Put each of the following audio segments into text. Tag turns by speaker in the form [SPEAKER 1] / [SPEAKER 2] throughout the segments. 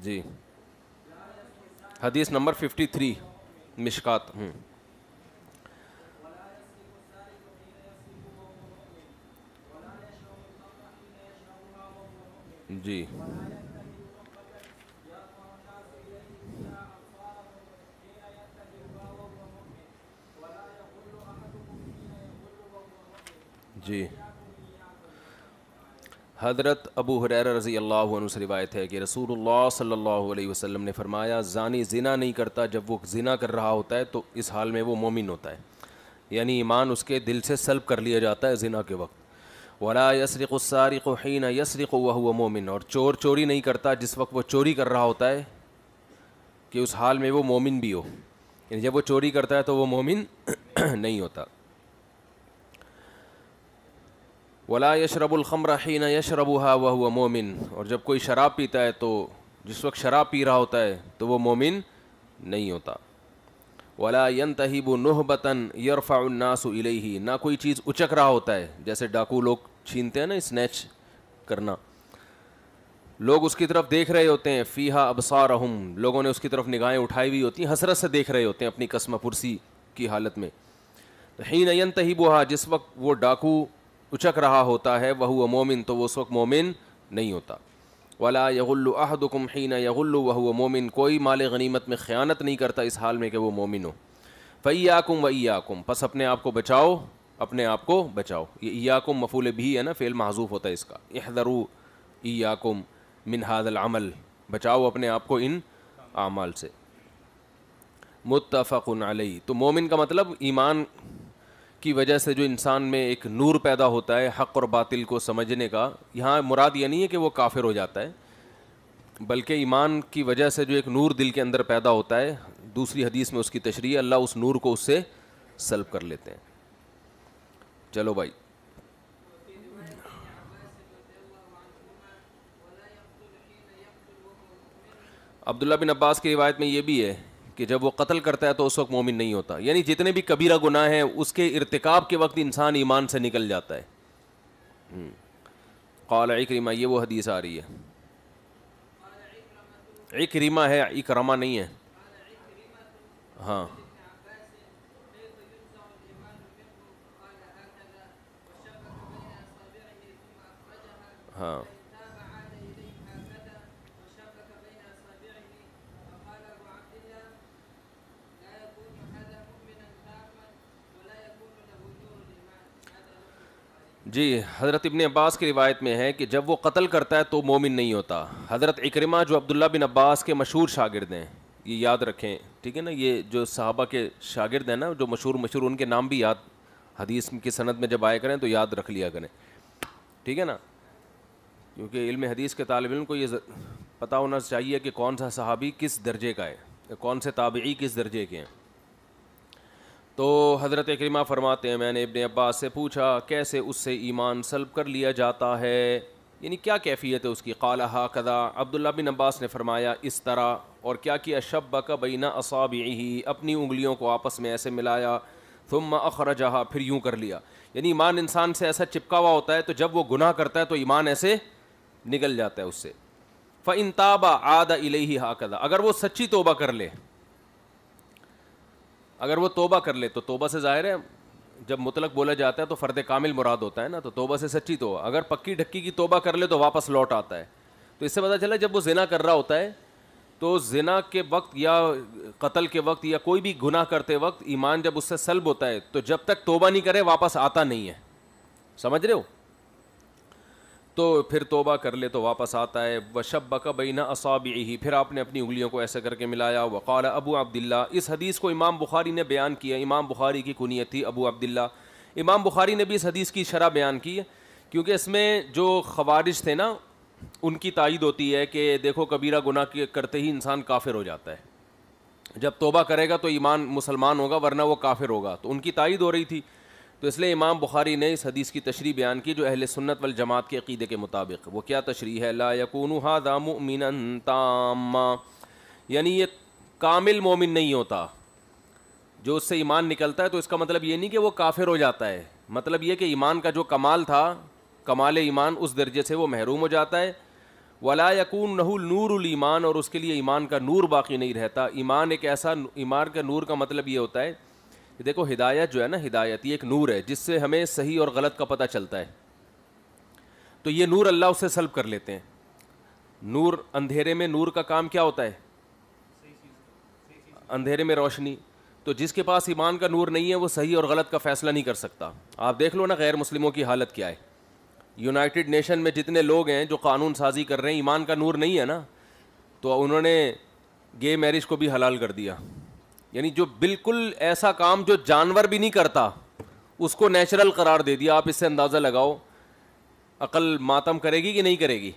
[SPEAKER 1] جی حدیث نمبر 53 مشکات. جی جی حضرت ابو ہریرہ رضی اللہ عنہ سے روایت ہے کہ رسول اللہ صلی اللہ علیہ وسلم نے فرمایا زانی زنا نہیں کرتا جب وہ زنا کر رہا ہوتا ہے تو اس حال میں وہ مومن ہوتا ہے، یعنی ایمان اس کے دل سے سلب کر لیا جاتا ہے زنا کے وقت. ولا یسرق السارق حین یسرق وهو مومن، اور چور چوری نہیں کرتا جس وقت وہ چوری کر رہا ہوتا ہے کہ اس حال میں وہ مومن بھی ہو، یعنی جب وہ چوری کرتا ہے تو وہ مومن نہیں ہوتا. ولا یشرب الخمر حین یشربها وهو مومن، اور جب کوئی شراب پیتا ہے تو جس وقت شراب پی رہا ہوتا ہے تو وہ مومن نہیں ہوتا. ولا ينتهب نهبة يرفع الناس الیہ، نہ کوئی چیز اچک رہا ہوتا ہے، جیسے ڈاکو لوگ چھینتے ہیں نا، اسنیچ کرنا، لوگ اس کی طرف دیکھ رہے ہوتے ہیں. فیہا ابصارہم، لوگوں نے اس کی طرف نگاہیں اٹھائی ہوئی ہوتی ہیں، حسرت سے دیکھ رہے ہوتے ہیں اپنی قسمہ پرسی کی حالت میں. حین ینتہبها، جس وقت وہ ڈاکو اچک رہا ہوتا ہے، وہو مومن، تو وہ اس وقت مومن نہیں ہوتا. ولا یغل احدکم حین یغل وهو مومن، کوئی مال غنیمت میں خیانت نہیں کرتا اس حال میں کہ وہ مومن ہو. فایاکم وایاکم، پس اپنے آپ کو بچاؤ، اپنے آپ کو بچاؤ. یہ ایاکم مفعول بھی ہے نا، فعل محذوف ہوتا ہے اس کا. احذروا ایاکم من ھذا العمل، بچاؤ اپنے آپ کو ان اعمال سے. متفق علیہ. تو مومن کا مطلب ایمان کی وجہ سے جو انسان میں ایک نور پیدا ہوتا ہے حق اور باطل کو سمجھنے کا. یہاں مراد یہ نہیں ہے کہ وہ کافر ہو جاتا ہے، بلکہ ایمان کی وجہ سے جو ایک نور دل کے اندر پیدا ہوتا ہے، دوسری حدیث میں اس کی تشریح ہے، اللہ اس نور کو اس سے سلب کر لیتے ہیں. چلو بھائی. عبداللہ بن عباس کی روایت میں یہ بھی ہے کہ جب وہ قتل کرتا ہے تو اس وقت مومن نہیں ہوتا، یعنی جتنے بھی کبیرہ گناہ ہیں اس کے ارتکاب کے وقت انسان ایمان سے نکل جاتا ہے. قال عکرمہ، یہ وہ حدیث آ رہی ہے. عکرمہ ہے، اکرمہ نہیں ہے. ہاں ہاں جی. حضرت ابن عباس کی روایت میں ہے کہ جب وہ قتل کرتا ہے تو مومن نہیں ہوتا. حضرت عکرمہ جو عبداللہ بن عباس کے مشہور شاگرد ہیں، یہ یاد رکھیں، ٹھیک ہے نا، یہ جو صحابہ کے شاگرد ہیں نا جو مشہور ان کے نام بھی یاد حدیث کی سند میں جب آئے کریں تو یاد رکھ لیا کریں، ٹھیک ہے نا، کیونکہ علم حدیث کے طالب علم کو یہ پتہ ہونا چاہیے کہ کون سا صحابی کس درجے کا ہے، کون سے تابعی کس درجے کے ہیں. تو حضرت عکرمہ فرماتے ہیں میں نے ابن عباس سے پوچھا کیسے اس سے ایمان سلب کر لیا جاتا ہے، یعنی کیا کیفیت ہے اس کی. قال ھکذا، عبداللہ بن عباس نے فرمایا اس طرح. اور کیا کیا؟ شبک بین اصابعہ، اپنی انگلیوں کو آپس میں ایسے ملایا. ثم اخرجھا، پھر یوں کر لیا. یعنی ایمان انسان سے ایسا چپکا ہوا ہوتا ہے تو جب وہ گناہ کرتا ہے تو ایمان ایسے نکل جاتا ہے اس سے. فإن تاب عاد الیہ ھکذا، اگر وہ سچی توبہ کر لے، اگر وہ توبہ کر لے تو توبہ سے ظاہر ہے جب مطلق بولا جاتا ہے تو فرد کامل مراد ہوتا ہے نا، تو توبہ سے سچی توبہ. اگر پکی ڈھکی کی توبہ کر لے تو واپس لوٹ آتا ہے. تو اس سے پتہ چلا جب وہ زنا کر رہا ہوتا ہے تو زنا کے وقت یا قتل کے وقت یا کوئی بھی گناہ کرتے وقت ایمان جب اس سے سلب ہوتا ہے تو جب تک توبہ نہیں کرے واپس آتا نہیں ہے. سمجھ رہے ہو؟ تو پھر توبہ کر لے تو واپس آتا ہے. وشبک بین اصابعہ، پھر آپ نے اپنی انگلیوں کو ایسے کر کے ملایا. وقال ابو عبداللہ، اس حدیث کو امام بخاری نے بیان کیا. امام بخاری کی کنیت تھی ابو عبداللہ. امام بخاری نے بھی اس حدیث کی شرح بیان کی ہے کیونکہ اس میں جو خوارج تھے نا ان کی تائید ہوتی ہے کہ دیکھو کبیرہ گناہ کرتے ہی انسان کافر ہو جاتا ہے، جب توبہ کرے گا تو ایمان مسلمان ہوگا ورنہ وہ کافر ہوگا، تو ان کی تائید ہو رہی تھی. تو اس لیے امام بخاری نے اس حدیث کی تشریح بیان کی جو اہل سنت والجماعت کے عقیدے کے مطابق. وہ کیا تشریح ہے؟ لا یکون ھذا مؤمنا تاما، یعنی یہ کامل مومن نہیں ہوتا جو اس سے ایمان نکلتا ہے. تو اس کا مطلب یہ نہیں کہ وہ کافر ہو جاتا ہے، مطلب یہ کہ ایمان کا جو کمال تھا، کمال ایمان، اس درجے سے وہ محروم ہو جاتا ہے. ولا یکون لہ نور الایمان، اور اس کے لیے ایمان کا نور باقی نہیں رہتا. ایمان ایک ایسا، ایمان کا نور کا مطلب یہ ہوتا ہے کہ دیکھو ہدایت جو ہے نا، ہدایت یہ ایک نور ہے جس سے ہمیں صحیح اور غلط کا پتہ چلتا ہے. تو یہ نور اللہ اس سے سلب کر لیتے ہیں. نور، اندھیرے میں نور کا کام کیا ہوتا ہے؟ اندھیرے میں روشنی. تو جس کے پاس ایمان کا نور نہیں ہے وہ صحیح اور غلط کا فیصلہ نہیں کر سکتا. آپ دیکھ لو نا غیر مسلموں کی حالت کیا ہے. یونائٹڈ نیشن میں جتنے لوگ ہیں جو قانون سازی کر رہے ہیں، ایمان کا نور نہیں ہے نا، تو انہوں نے گے میرج کو بھی حلال کر دیا. یعنی جو بالکل ایسا کام جو جانور بھی نہیں کرتا اس کو نیچرل قرار دے دیا. آپ اس سے اندازہ لگاؤ عقل ماتم کرے گی کہ نہیں کرے گی.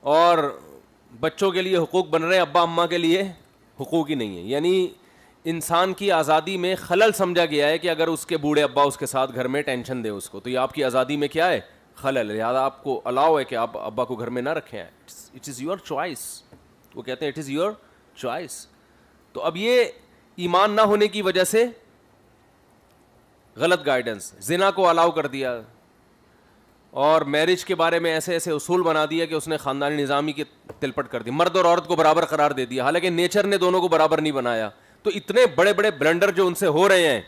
[SPEAKER 1] اور بچوں کے لیے حقوق بن رہے ہیں، ابا اماں کے لیے حقوق ہی نہیں ہے. یعنی انسان کی آزادی میں خلل سمجھا گیا ہے کہ اگر اس کے بوڑھے ابا اس کے ساتھ گھر میں ٹینشن دے اس کو، تو یہ آپ کی آزادی میں کیا ہے؟ خلل. لہٰذا آپ کو الاؤ ہے کہ آپ ابا کو گھر میں نہ رکھیں. It is your choice. وہ کہتے ہیں اٹ از یور چوائس. تو اب یہ ایمان نہ ہونے کی وجہ سے غلط گائیڈنس، زنا کو الاؤ کر دیا، اور میرج کے بارے میں ایسے ایسے اصول بنا دیا کہ اس نے خاندانی نظامی کی تلپٹ کر دی. مرد اور عورت کو برابر قرار دے دیا، حالانکہ نیچر نے دونوں کو برابر نہیں بنایا. تو اتنے بڑے بڑے بلنڈر جو ان سے ہو رہے ہیں،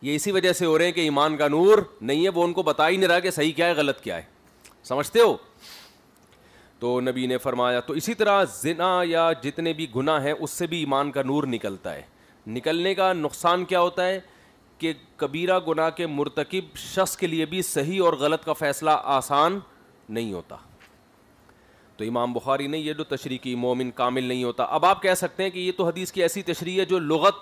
[SPEAKER 1] یہ اسی وجہ سے ہو رہے ہیں کہ ایمان کا نور نہیں ہے. وہ ان کو بتا ہی نہیں رہا کہ صحیح کیا ہے غلط کیا ہے. سمجھتے ہو؟ تو نبی نے فرمایا. تو اسی طرح زنا یا جتنے بھی گناہ ہیں اس سے بھی ایمان کا نور نکلتا ہے. نکلنے کا نقصان کیا ہوتا ہے کہ کبیرہ گناہ کے مرتکب شخص کے لیے بھی صحیح اور غلط کا فیصلہ آسان نہیں ہوتا. تو امام بخاری نے یہ جو تشریح کی مومن کامل نہیں ہوتا. اب آپ کہہ سکتے ہیں کہ یہ تو حدیث کی ایسی تشریح ہے جو لغت،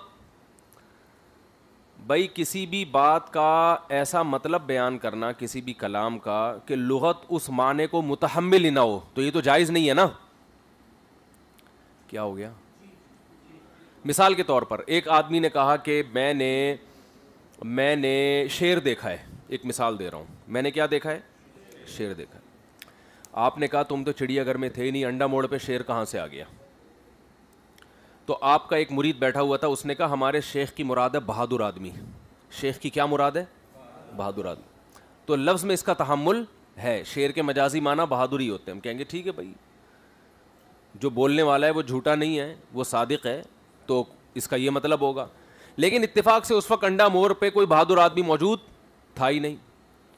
[SPEAKER 1] بھائی کسی بھی بات کا ایسا مطلب بیان کرنا کسی بھی کلام کا کہ لغت اس معنی کو متحمل ہی نہ ہو، تو یہ تو جائز نہیں ہے نا. کیا ہو گیا؟ مثال کے طور پر ایک آدمی نے کہا کہ میں نے شیر دیکھا ہے. ایک مثال دے رہا ہوں. میں نے کیا دیکھا ہے؟ شیر دیکھا ہے. آپ نے کہا تم تو چڑیا گھر میں تھے ہی نہیں، انڈا موڑ پہ شیر کہاں سے آ گیا؟ تو آپ کا ایک مرید بیٹھا ہوا تھا، اس نے کہا ہمارے شیخ کی مراد ہے بہادر آدمی. شیخ کی کیا مراد ہے؟ بہادر آدمی. تو لفظ میں اس کا تحمل ہے. شیر کے مجازی معنی بہادر ہی ہوتے ہیں. ہم کہیں گے ٹھیک ہے بھائی، جو بولنے والا ہے وہ جھوٹا نہیں ہے، وہ صادق ہے، تو اس کا یہ مطلب ہوگا. لیکن اتفاق سے اس وقت انڈا مور پہ کوئی بہادر آدمی موجود تھا ہی نہیں،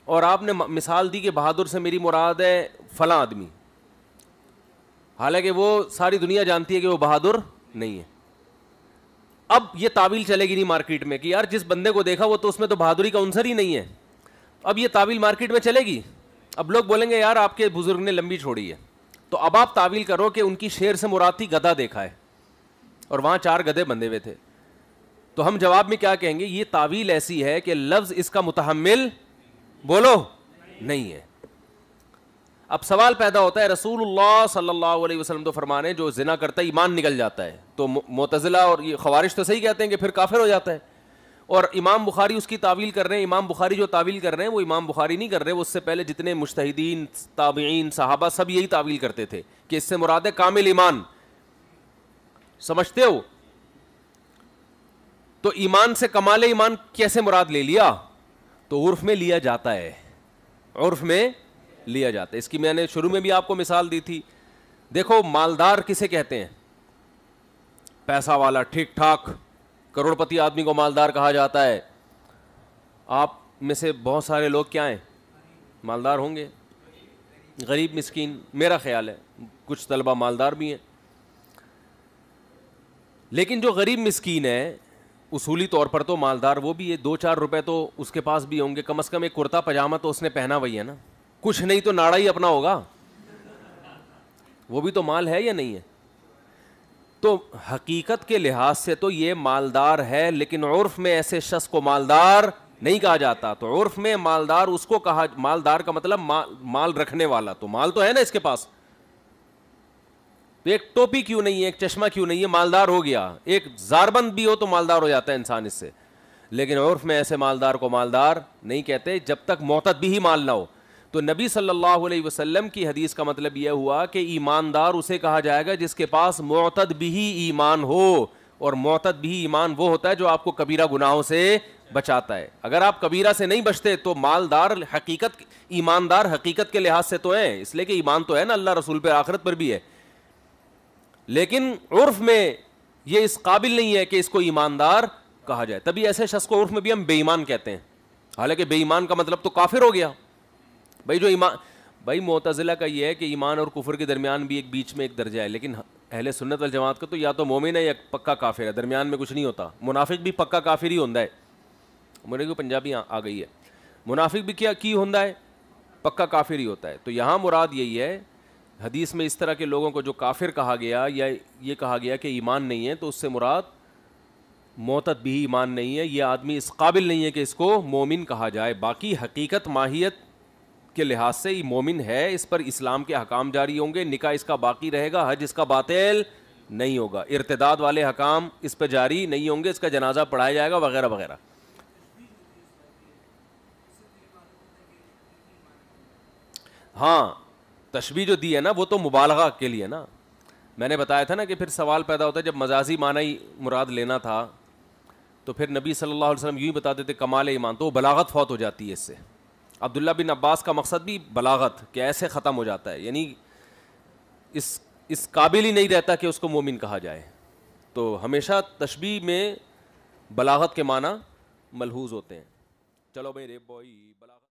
[SPEAKER 1] اور آپ نے مثال دی کہ بہادر سے میری مراد ہے فلاں آدمی، حالانکہ وہ ساری دنیا جانتی ہے کہ وہ بہادر نہیں ہے. اب یہ تعویل چلے گی نہیں مارکیٹ میں کہ یار جس بندے کو دیکھا وہ تو اس میں تو بہادری کا عنصر ہی نہیں ہے. اب یہ تعویل مارکیٹ میں چلے گی. اب لوگ بولیں گے یار آپ کے بزرگ نے لمبی چھوڑی ہے. تو اب آپ تعویل کرو کہ ان کی شیر سے مراد تھی گدھا دیکھا ہے اور وہاں 4 گدھے بندھے ہوئے تھے. تو ہم جواب میں کیا کہیں گے؟ یہ تعویل ایسی ہے کہ لفظ اس کا متحمل بولو نہیں ہے. اب سوال پیدا ہوتا ہے، رسول اللہ صلی اللہ علیہ وسلم تو فرمانے جو زنا کرتا ہے ایمان نکل جاتا ہے. تو معتزلہ اور یہ خوارج تو صحیح کہتے ہیں کہ پھر کافر ہو جاتا ہے، اور امام بخاری اس کی تعویل کر رہے ہیں. امام بخاری جو تعویل کر رہے ہیں وہ امام بخاری نہیں کر رہے، وہ اس سے پہلے جتنے مجتہدین، تابعین، صحابہ سب یہی تعویل کرتے تھے کہ اس سے مراد ہے کامل ایمان. سمجھتے ہو؟ تو ایمان سے کمال ایمان کیسے مراد لے لیا؟ تو عرف میں لیا جاتا ہے، عرف میں لیا جاتا ہے. اس کی میں نے شروع میں بھی آپ کو مثال دی تھی. دیکھو مالدار کسے کہتے ہیں؟ پیسہ والا، ٹھیک ٹھاک کروڑ پتی آدمی کو مالدار کہا جاتا ہے. آپ میں سے بہت سارے لوگ کیا ہیں؟ مالدار ہوں گے. غریب مسکین، میرا خیال ہے کچھ طلبہ مالدار بھی ہیں. لیکن جو غریب مسکین ہے اصولی طور پر تو مالدار وہ بھی ہے. 2-4 روپے تو اس کے پاس بھی ہوں گے، کم از کم ایک کرتا پاجامہ تو اس نے پہنا وہی ہے نا. کچھ نہیں تو ناڑا ہی اپنا ہوگا، وہ بھی تو مال ہے یا نہیں ہے؟ تو حقیقت کے لحاظ سے تو یہ مالدار ہے، لیکن عرف میں ایسے شخص کو مالدار نہیں کہا جاتا. تو عرف میں مالدار اس کو کہا، مالدار کا مطلب مال رکھنے والا. تو مال تو ہے نا اس کے پاس، تو ایک ٹوپی کیوں نہیں ہے، ایک چشمہ کیوں نہیں ہے، مالدار ہو گیا. ایک زاربند بھی ہو تو مالدار ہو جاتا ہے انسان اس سے. لیکن عرف میں ایسے مالدار کو مالدار نہیں کہتے جب تک معتد بھی ہی مال نہ ہو. تو نبی صلی اللہ علیہ وسلم کی حدیث کا مطلب یہ ہوا کہ ایماندار اسے کہا جائے گا جس کے پاس معتد بھی ایمان ہو. اور معتد بھی ایمان وہ ہوتا ہے جو آپ کو کبیرہ گناہوں سے بچاتا ہے. اگر آپ کبیرہ سے نہیں بچتے تو مالدار حقیقت, ایماندار حقیقت کے لحاظ سے تو ہیں, اس لیے کہ ایمان تو ہے نا اللہ رسول پہ, آخرت پر بھی ہے, لیکن عرف میں یہ اس قابل نہیں ہے کہ اس کو ایماندار کہا جائے. تبھی ایسے شخص کو عرف میں بھی ہم بے ایمان کہتے ہیں, حالانکہ بے ایمان کا مطلب تو کافر ہو گیا. بھائی جو ایمان, بھائی معتزلہ کا یہ ہے کہ ایمان اور کفر کے درمیان بھی ایک بیچ میں ایک درجہ ہے, لیکن اہل سنت والجماعت کا تو یا تو مومن ہے یا پکا کافر ہے, درمیان میں کچھ نہیں ہوتا. منافق بھی پکا کافر ہی ہوتا ہے. میرے کو پنجابی آ گئی ہے, منافق بھی کیا کی ہوتا ہے, پکا کافر ہی ہوتا ہے. تو یہاں مراد یہی ہے, حدیث میں اس طرح کے لوگوں کو جو کافر کہا گیا یا یہ کہا گیا کہ ایمان نہیں ہے, تو اس سے مراد معتد بھی ایمان نہیں ہے, یہ آدمی اس قابل نہیں ہے کہ اس کو مومن کہا جائے. باقی حقیقت ماہیت کے لحاظ سے یہ مومن ہے, اس پر اسلام کے حکام جاری ہوں گے, نکاح اس کا باقی رہے گا, حج اس کا باطل نہیں ہوگا, ارتداد والے حکام اس پہ جاری نہیں ہوں گے, اس کا جنازہ پڑھایا جائے گا وغیرہ وغیرہ. ہاں تشبیہ جو دی ہے نا وہ تو مبالغہ کے لیے نا, میں نے بتایا تھا نا کہ پھر سوال پیدا ہوتا ہے جب مجازی معنی ہی مراد لینا تھا تو پھر نبی صلی اللہ علیہ وسلم یوں ہی بتاتے تھے کمال ایمان, تو وہ بلاغت فوت ہو جاتی ہے اس سے. عبداللہ بن عباس کا مقصد بھی بلاغت کہ ایسے ختم ہو جاتا ہے, یعنی اس قابل ہی نہیں رہتا کہ اس کو مومن کہا جائے. تو ہمیشہ تشبیہ میں بلاغت کے معنی ملحوظ ہوتے ہیں. چلو بھائی ریپ بوائے بلاغت